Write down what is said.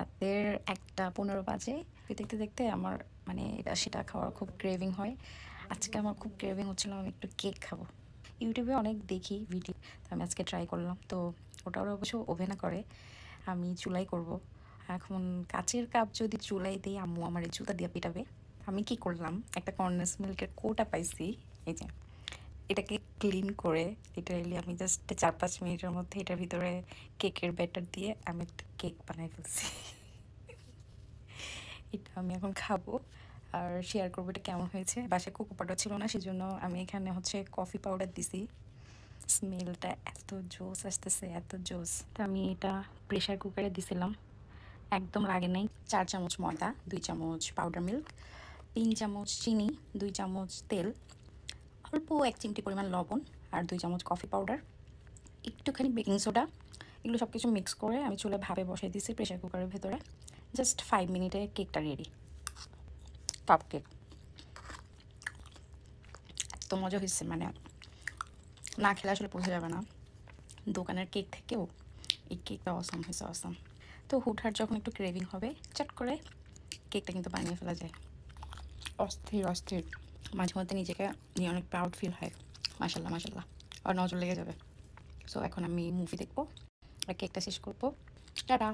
রাতের 1টা 15 বাজে। দেখতে দেখতে আমার মানে এটা সেটা খাওয়ার খুব ক্রেভিং হয়। আজকে আমার খুব ক্রেভিং হচ্ছিল আমি একটু কেক খাবো। ইউটিউবে অনেক দেখি ভিডিও, তো আমি আজকে ট্রাই করলাম। তো ওটা ওরা অবশ্য ওভেনে করে, আমি চুলাই করব। এখন কাচের কাপ যদি চুলাই দিই আম্মু আমার এই জুতা দিয়ে পিটাবে। আমি কি করলাম, একটা কর্নেস মিল্কের কোটা পাইছি, এই যে এটাকে ক্লিন করে লিটারেলি আমি জাস্ট 4-5 মিনিটের মধ্যে এটার ভিতরে কেকের ব্যাটার দিয়ে আমি একটা কেক বানাই ফেলছি। এটা আমি এখন খাবো আর শেয়ার করবো এটা কেমন হয়েছে। বাসায় কোকো পাউডার ছিল না, সেজন্য আমি এখানে হচ্ছে কফি পাউডার দিছি। স্মেলটা এত জোস আসতেছে, এত জোস। তো আমি এটা প্রেশার কুকারে দিছিলাম, একদম লাগে নাই। 4 চামচ ময়দা, 2 চামচ পাউডার মিল্ক, 3 চামচ চিনি, 2 চামচ তেল, অল্প 1 চিমটি পরিমাণ লবণ, আর 2 চামচ কফি পাউডার, একটুখানি বেকিং সোডা। এগুলো সব কিছু মিক্স করে আমি চুলে ভাপে বসাই দিয়েছি প্রেশার কুকারের ভেতরে। জাস্ট 5 মিনিটে কেকটা রেডি। কাপ কেক এত মজা হয়েছে, মানে না খেলে আসলে বোঝা যাবে না। দোকানের কেক থেকেও এই কেকটা অসাম হয়েছে, অসাম। তো হুটহাট যখন একটু ক্রেভিং হবে চট করে কেকটা কিন্তু বানিয়ে ফেলা যায়। অস্থির অস্থির, মাঝে মধ্যে নিজেকে নিয়ে অনেক প্রাউড ফিল হয়। মাশাল্লাহ মাশাল্লাহ, আর নজর লেগে যাবে। সো এখন আমি মুভি দেখবো আর কেকটা শেষ করবো। টাটা।